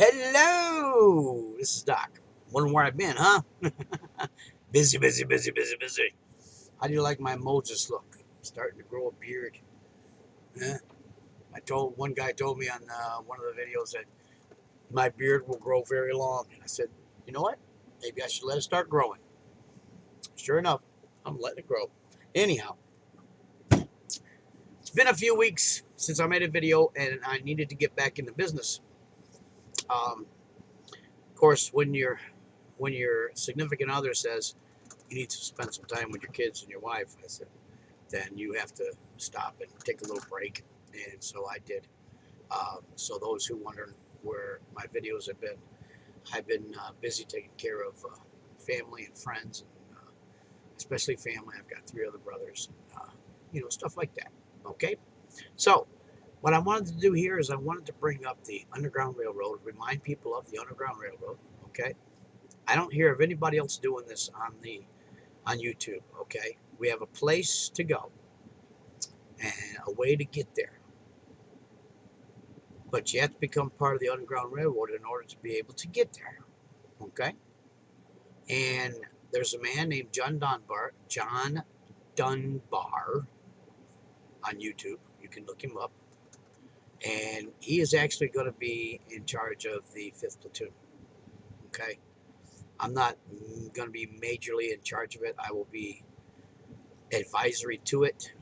Hello, this is Doc. Wondering where I've been, huh? Busy, busy, busy, busy, busy. How do you like my Moses look? I'm starting to grow a beard. Yeah. One guy told me on one of the videos that my beard will grow very long. I said, you know what? Maybe I should let it start growing. Sure enough, I'm letting it grow. Anyhow, it's been a few weeks since I made a video, and I needed to get back into business. Of course, when your significant other says you need to spend some time with your kids and your wife, I said, then you have to stop and take a little break. And so I did. So those who wonder where my videos have been, I've been busy taking care of family and friends, and especially family. I've got 3 other brothers, stuff like that. Okay? So what I wanted to do here is I wanted to bring up the Underground Railroad, remind people of the Underground Railroad. Okay? I don't hear of anybody else doing this on YouTube. Okay? We have a place to go and a way to get there. But you have to become part of the Underground Railroad in order to be able to get there. Okay? And there's a man named John Dunbar on YouTube. You can look him up. And he is actually going to be in charge of the 5th Platoon. Okay? I'm not going to be majorly in charge of it. I will be advisory to it.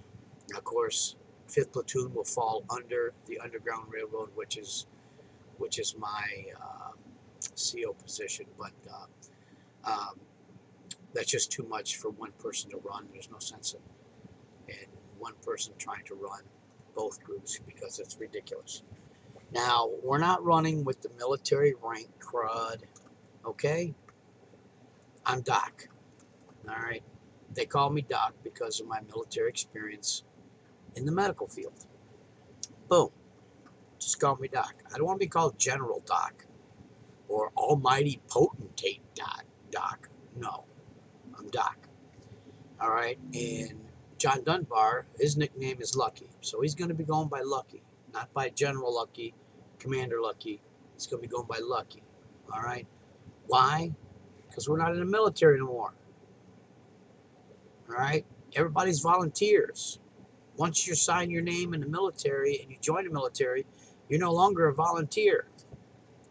Of course, 5th Platoon will fall under the Underground Railroad, which is my CO position. But that's just too much for one person to run. There's no sense in one person trying to run both groups because it's ridiculous. Now, we're not running with the military rank crud, okay? I'm Doc, all right? They call me Doc because of my military experience in the medical field. Boom. Just call me Doc. I don't want to be called General Doc or Almighty Potentate Doc. No, I'm Doc. All right, and John Dunbar, his nickname is Lucky. So he's going to be going by Lucky, not by General Lucky, Commander Lucky. He's going to be going by Lucky. All right? Why? Because we're not in the military anymore. All right? Everybody's volunteers. Once you sign your name in the military and you join the military, you're no longer a volunteer.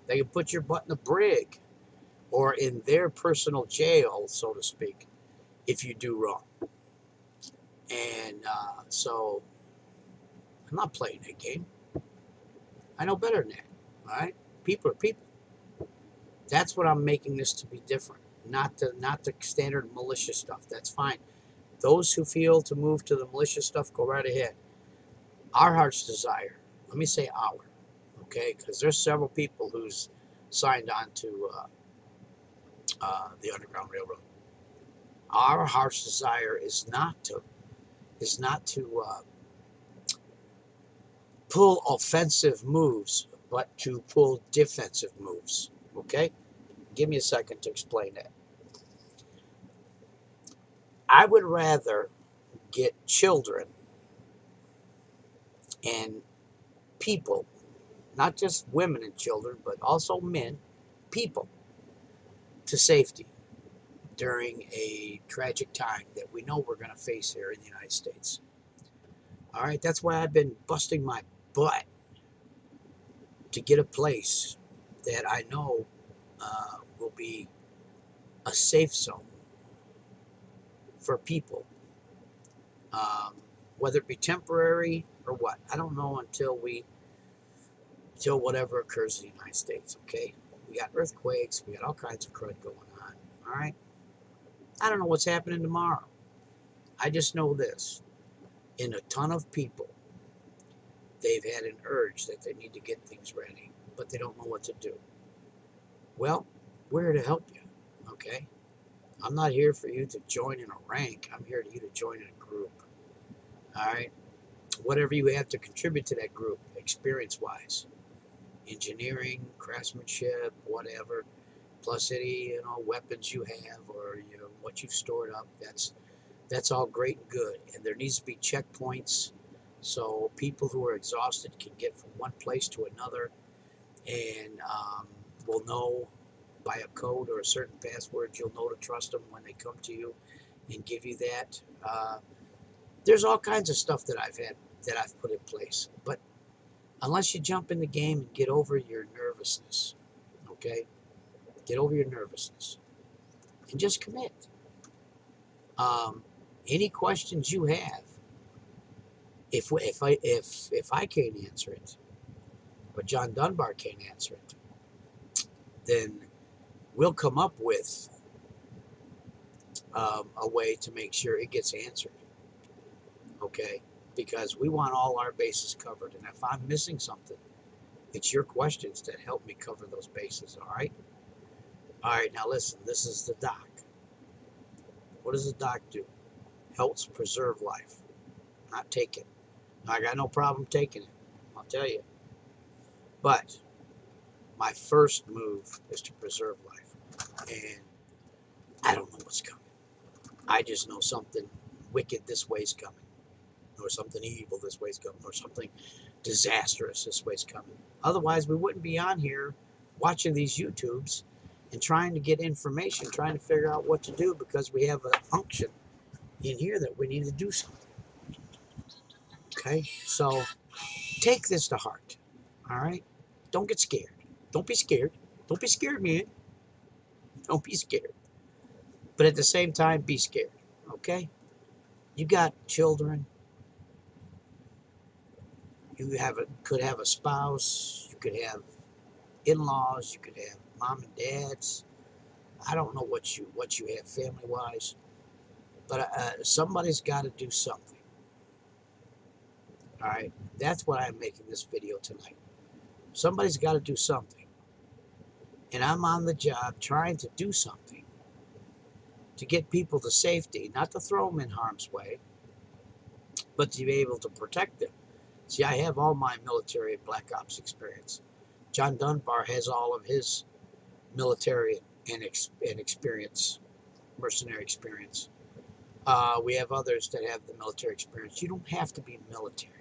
They can put your butt in the brig or in their personal jail, so to speak, if you do wrong. And so I'm not playing that game. I know better than that. All right? People are people. That's what I'm making this to be different. Not the standard militia stuff. That's fine. Those who feel to move to the militia stuff, go right ahead. Our heart's desire. Let me say our, okay? Because there's several people who's signed on to the Underground Railroad. Our heart's desire is not to pull offensive moves, but to pull defensive moves. Okay? Give me a second to explain that. I would rather get children and people, not just women and children, but also men, people, to safety during a tragic time that we know we're going to face here in the United States. All right, that's why I've been busting my butt to get a place that I know will be a safe zone for people, whether it be temporary or what. I don't know until whatever occurs in the United States, okay? We got earthquakes, we got all kinds of crud going on, all right? I don't know what's happening tomorrow. I just know this. In a ton of people, they've had an urge that they need to get things ready, but they don't know what to do. Well, we're here to help you, okay? I'm not here for you to join in a rank. I'm here for you to join in a group, all right? Whatever you have to contribute to that group, experience-wise, engineering, craftsmanship, whatever, plus any weapons you have or what you've stored up, that's all great and good. And there needs to be checkpoints so people who are exhausted can get from one place to another and will know by a code or a certain password. You'll know to trust them when they come to you and give you that. There's all kinds of stuff that I've put in place, but unless you jump in the game and get over your nervousness, okay, get over your nervousness and just commit. Any questions you have, if I can't answer it, or John Dunbar can't answer it, then we'll come up with a way to make sure it gets answered. Okay, because we want all our bases covered, and if I'm missing something, it's your questions that help me cover those bases. All right. All right. Now listen. This is the doc. What does the doc do? Helps preserve life, not take it. I got no problem taking it, I'll tell you. But my first move is to preserve life. And I don't know what's coming. I just know something wicked this way's coming, or something evil this way's coming, or something disastrous this way's coming. Otherwise, we wouldn't be on here watching these YouTubes and trying to get information, trying to figure out what to do, because we have a unction in here that we need to do something. Okay, so take this to heart. All right, don't get scared. Don't be scared. Don't be scared, man. Don't be scared. But at the same time, be scared. Okay, you got children. You could have a spouse. You could have in-laws. You could have mom and dads. I don't know what you have family-wise, but somebody's got to do something. All right, that's why I'm making this video tonight. Somebody's got to do something, and I'm on the job trying to do something to get people to safety, not to throw them in harm's way, but to be able to protect them. See, I have all my military Black Ops experience. John Dunbar has all of his military and experience, mercenary experience. We have others that have the military experience. You don't have to be military,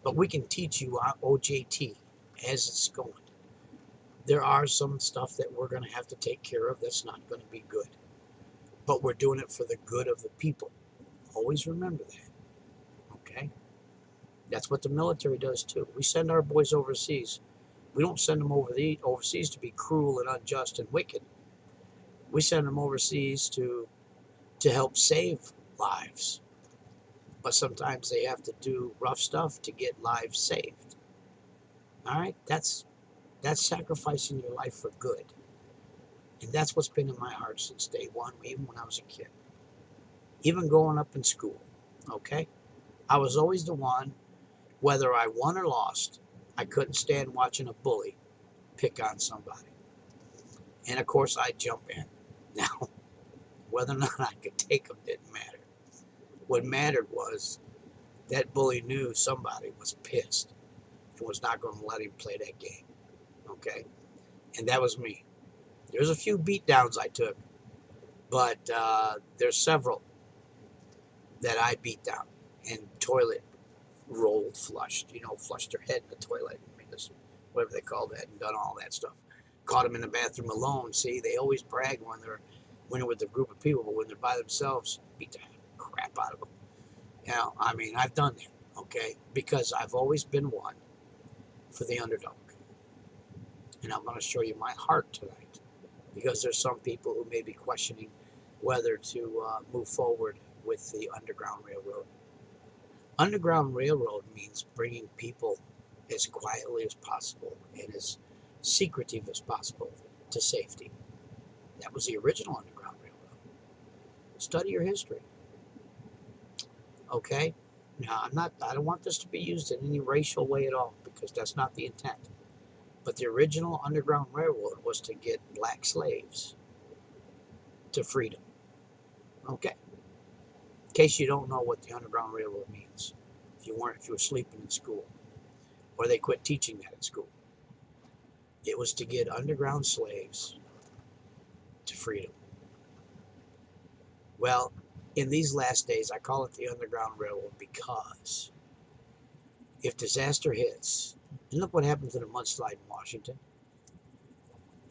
but we can teach you OJT as it's going. There are some stuff that we're going to have to take care of that's not going to be good, but we're doing it for the good of the people. Always remember that, okay? That's what the military does too. We send our boys overseas. We don't send them overseas to be cruel and unjust and wicked. We send them overseas to help save lives. But sometimes they have to do rough stuff to get lives saved. All right? That's sacrificing your life for good. And that's what's been in my heart since day one, even when I was a kid. Even growing up in school, okay? I was always the one, whether I won or lost, I couldn't stand watching a bully pick on somebody. And of course, I'd jump in. Now, whether or not I could take them didn't matter. What mattered was that bully knew somebody was pissed and was not going to let him play that game. Okay? And that was me. There's a few beatdowns I took, but there's several that I beat down and toilet rolled, flushed. Flushed their head in the toilet. I mean, this, whatever they call that, and done all that stuff. Caught them in the bathroom alone. See, they always brag when they're with a group of people, but when they're by themselves, beat the crap out of them. I mean, I've done that, okay? Because I've always been one for the underdog. And I'm going to show you my heart tonight, because there's some people who may be questioning whether to move forward with the Underground Railroad. Underground Railroad means bringing people as quietly as possible and as secretive as possible to safety. That was the original Underground Railroad. Study your history. Okay? Now, I don't want this to be used in any racial way at all, because that's not the intent. But the original Underground Railroad was to get black slaves to freedom. Okay? In case you don't know what the Underground Railroad means, if you were sleeping in school, or they quit teaching that in school. It was to get underground slaves to freedom. Well, in these last days, I call it the Underground Railroad because if disaster hits, And look what happened to the mudslide in Washington.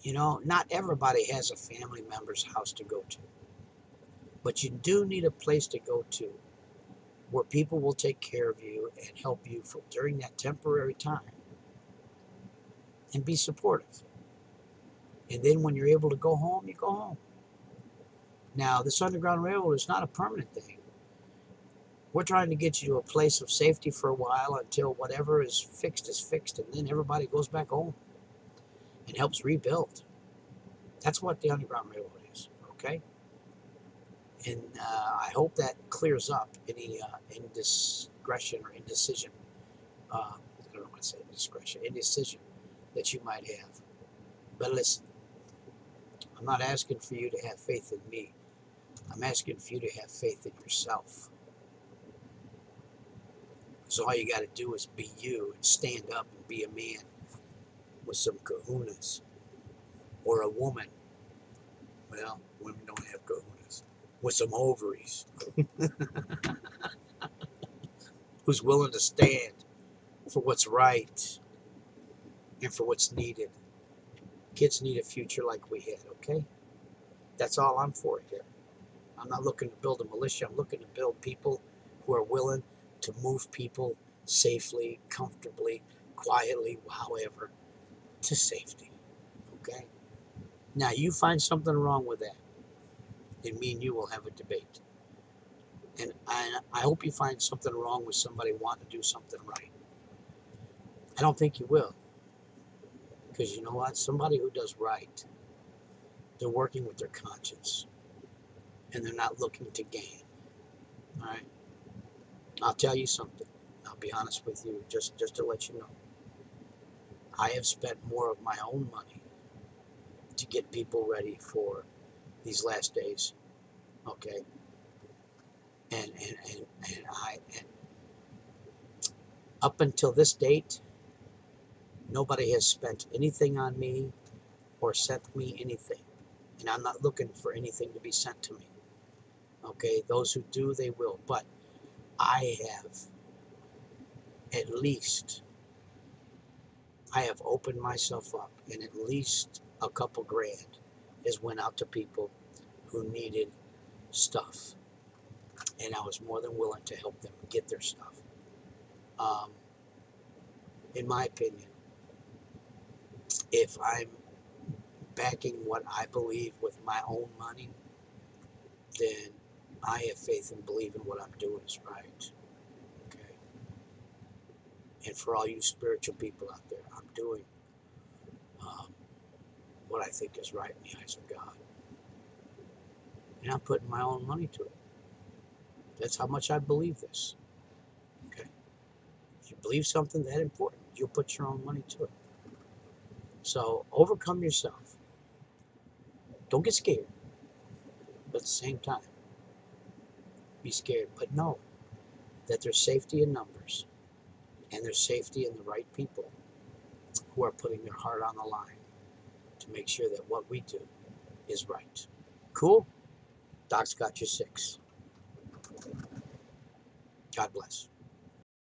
You know, not everybody has a family member's house to go to. But you do need a place to go to where people will take care of you and help you during that temporary time and be supportive. And then when you're able to go home, you go home. Now, this Underground Railroad is not a permanent thing. We're trying to get you to a place of safety for a while until whatever is fixed, and then everybody goes back home and helps rebuild. That's what the Underground Railroad is, okay? And I hope that clears up any indiscretion or indecision. I don't know what to say, indecision that you might have. But listen, I'm not asking for you to have faith in me. I'm asking for you to have faith in yourself. So all you got to do is be you and stand up and be a man with some kahunas. Or a woman. Well, women don't have kahunas. With some ovaries. Who's willing to stand for what's right and for what's needed. Kids need a future like we had, okay? That's all I'm for here. I'm not looking to build a militia. I'm looking to build people who are willing to move people safely, comfortably, quietly, however, to safety, okay? Now, you find something wrong with that, and me and you will have a debate. And I hope you find something wrong with somebody wanting to do something right. I don't think you will. Because you know what? Somebody who does right, they're working with their conscience. And they're not looking to gain. All right? I'll tell you something. I'll be honest with you, just to let you know. I have spent more of my own money to get people ready for these last days. Okay? And up until this date, nobody has spent anything on me or sent me anything. And I'm not looking for anything to be sent to me. Okay, those who do, they will. But I have opened myself up, and at least a couple grand has went out to people who needed stuff. And I was more than willing to help them get their stuff. In my opinion, if I'm backing what I believe with my own money, then I have faith and believe in what I'm doing is right. Okay. And for all you spiritual people out there, I'm doing what I think is right in the eyes of God. And I'm putting my own money to it. That's how much I believe this. Okay. If you believe something that important, you'll put your own money to it. So overcome yourself. Don't get scared. But at the same time, be scared. But know that there's safety in numbers. And there's safety in the right people who are putting their heart on the line to make sure that what we do is right. Cool? Doc's got you 6. God bless.